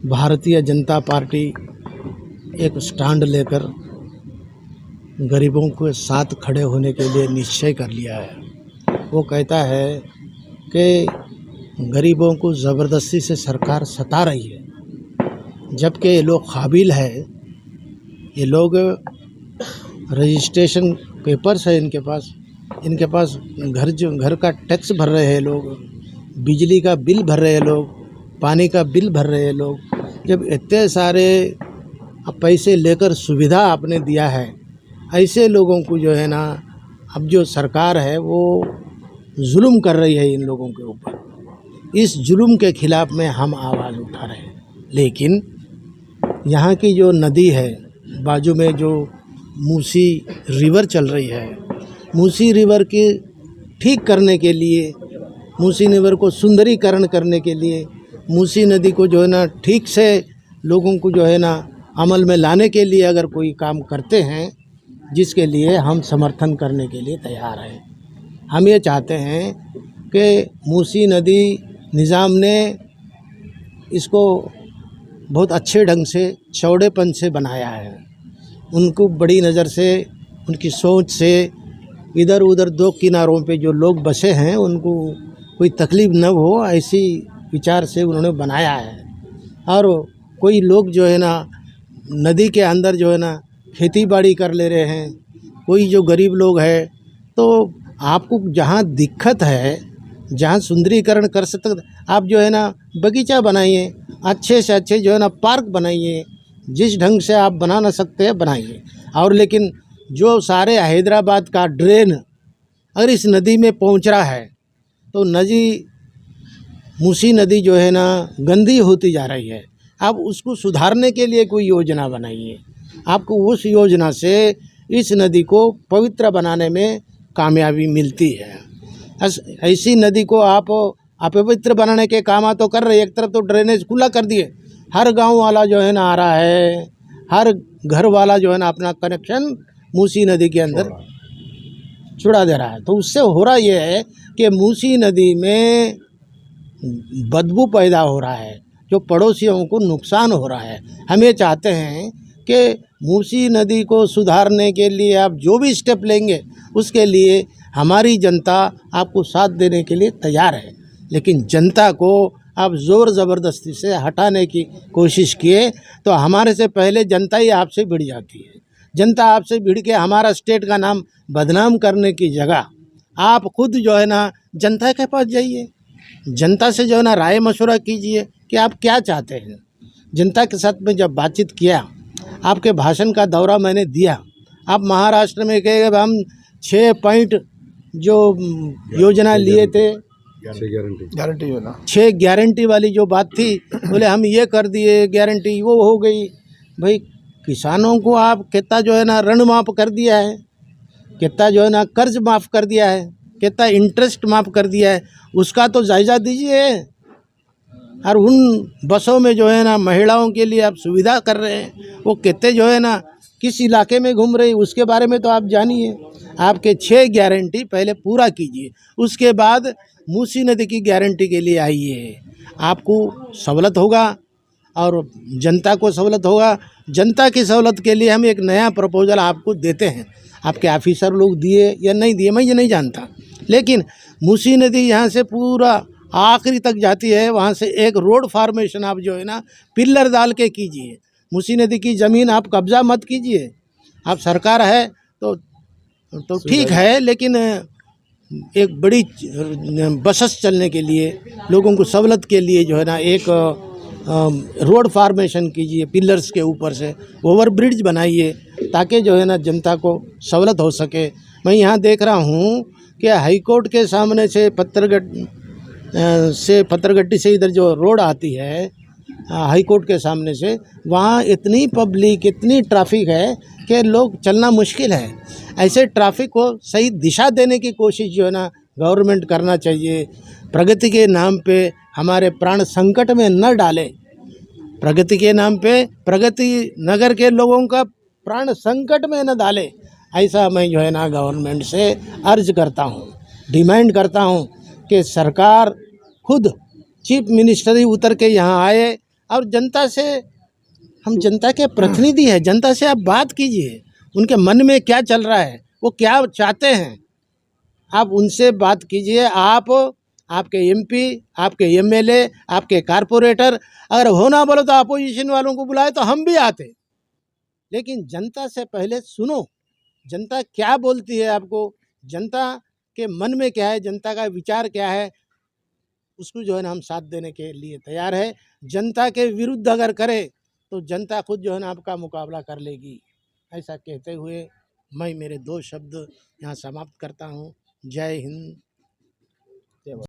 Bharatiya Janata party एक stand लेकर गरीबों के साथ खड़े होने के लिए निश्चय कर लिया है। वो कहता है कि गरीबों को ज़बरदस्ती से सरकार सता रही है, जबकि ये लोग काबिल है। ये लोग रजिस्ट्रेशन पेपर्स है इनके पास घर का टैक्स भर रहे हैं लोग, बिजली का बिल भर रहे हैं लोग, पानी का बिल भर रहे हैं लोग। जब इतने सारे पैसे लेकर सुविधा आपने दिया है, ऐसे लोगों को जो है ना, अब जो सरकार है वो जुल्म कर रही है इन लोगों के ऊपर। इस जुल्म के ख़िलाफ़ में हम आवाज़ उठा रहे हैं। लेकिन यहाँ की जो नदी है, बाजू में जो मूसी रिवर चल रही है, मूसी रिवर के ठीक करने के लिए, मूसी रिवर को सुंदरीकरण करने के लिए, मूसी नदी को जो है ना ठीक से लोगों को जो है ना अमल में लाने के लिए अगर कोई काम करते हैं, जिसके लिए हम समर्थन करने के लिए तैयार हैं। हम ये चाहते हैं कि मूसी नदी निज़ाम ने इसको बहुत अच्छे ढंग से, चौड़ेपन से बनाया है। उनको बड़ी नज़र से, उनकी सोच से इधर उधर दो किनारों पे जो लोग बसे हैं उनको कोई तकलीफ़ न हो, ऐसी विचार से उन्होंने बनाया है। और कोई लोग जो है ना नदी के अंदर जो है ना खेती बाड़ी कर ले रहे हैं, कोई जो गरीब लोग है, तो आपको जहाँ दिक्कत है, जहाँ सुंदरीकरण कर सकते, आप जो है ना बगीचा बनाइए, अच्छे से अच्छे जो है ना पार्क बनाइए, जिस ढंग से आप बना ना सकते हैं बनाइए। और लेकिन जो सारे हैदराबाद का ड्रेन अगर इस नदी में पहुंच रहा है, तो मूसी नदी जो है ना गंदी होती जा रही है। आप उसको सुधारने के लिए कोई योजना बनाइए। आपको उस योजना से इस नदी को पवित्र बनाने में कामयाबी मिलती है। ऐसी नदी को आप अपवित्र बनाने के काम तो कर रहे हैं। एक तरफ तो ड्रेनेज खुला कर दिए, हर गांव वाला जो है ना आ रहा है, हर घर वाला जो है ना अपना कनेक्शन मूसी नदी के अंदर छुड़ा दे रहा है। तो उससे हो रहा ये है कि मूसी नदी में बदबू पैदा हो रहा है, जो पड़ोसियों को नुकसान हो रहा है। हम ये चाहते हैं कि मूसी नदी को सुधारने के लिए आप जो भी स्टेप लेंगे, उसके लिए हमारी जनता आपको साथ देने के लिए तैयार है। लेकिन जनता को आप ज़ोर ज़बरदस्ती से हटाने की कोशिश किए तो हमारे से पहले जनता ही आपसे भिड़ जाती है। जनता आपसे भिड़ के हमारा स्टेट का नाम बदनाम करने की जगह आप खुद जो है ना जनता के पास जाइए, जनता से जो है ना राय मशवरा कीजिए कि आप क्या चाहते हैं। जनता के साथ में जब बातचीत किया, आपके भाषण का दौरा मैंने दिया, आप महाराष्ट्र में कहे हम 6 पॉइंट जो योजना लिए थे, 6 गारंटी वाली जो बात थी, बोले हम ये कर दिए, गारंटी वो हो गई। भाई किसानों को आप कितना जो है ना ऋण माफ़ कर दिया है, कितना जो है ना कर्ज माफ़ कर दिया है, कितना इंटरेस्ट माफ़ कर दिया है, उसका तो जायज़ा दीजिए। और उन बसों में जो है ना महिलाओं के लिए आप सुविधा कर रहे हैं, वो कितने जो है ना किस इलाके में घूम रही, उसके बारे में तो आप जानिए। आपके 6 गारंटी पहले पूरा कीजिए, उसके बाद मूसी नदी की गारंटी के लिए आइए। आपको सहूलत होगा और जनता को सहूलत होगा। जनता की सहूलत के लिए हम एक नया प्रपोजल आपको देते हैं। आपके ऑफिसर लोग दिए या नहीं दिए मैं ये नहीं जानता, लेकिन मूसी नदी यहाँ से पूरा आखिरी तक जाती है। वहाँ से एक रोड फार्मेशन आप जो है ना पिलर डाल के कीजिए। मूसी नदी की ज़मीन आप कब्ज़ा मत कीजिए। आप सरकार है तो ठीक है, लेकिन एक बड़ी बसेस चलने के लिए, लोगों को सहूलत के लिए जो है ना एक रोड फार्मेशन कीजिए, पिलर्स के ऊपर से ओवर ब्रिज बनाइए, ताकि जो है ना जनता को सहूलत हो सके। मैं यहाँ देख रहा हूँ कि हाई कोर्ट के सामने से पत्थरगट्टी से इधर जो रोड आती है हाई कोर्ट के सामने से, वहाँ इतनी पब्लिक, इतनी ट्रैफिक है कि लोग चलना मुश्किल है। ऐसे ट्रैफिक को सही दिशा देने की कोशिश जो है ना गवर्नमेंट करना चाहिए। प्रगति के नाम पे हमारे प्राण संकट में न डाले। प्रगति के नाम पे प्रगति नगर के लोगों का प्राण संकट में न डाले, ऐसा मैं जो है ना गवर्नमेंट से अर्ज करता हूँ, डिमांड करता हूँ कि सरकार खुद चीफ मिनिस्टर ही उतर के यहाँ आए और जनता से, हम जनता के प्रतिनिधि हैं, जनता से आप बात कीजिए, उनके मन में क्या चल रहा है, वो क्या चाहते हैं, आप उनसे बात कीजिए। आप, आपके एमपी, आपके एमएलए, आपके कारपोरेटर अगर हो ना बोलो तो अपोजिशन वालों को बुलाए तो हम भी आते, लेकिन जनता से पहले सुनो, जनता क्या बोलती है आपको, जनता के मन में क्या है, जनता का विचार क्या है, उसको जो है ना हम साथ देने के लिए तैयार है। जनता के विरुद्ध अगर करे तो जनता खुद जो है ना आपका मुकाबला कर लेगी। ऐसा कहते हुए मैं मेरे 2 शब्द यहाँ समाप्त करता हूँ। जय हिंद,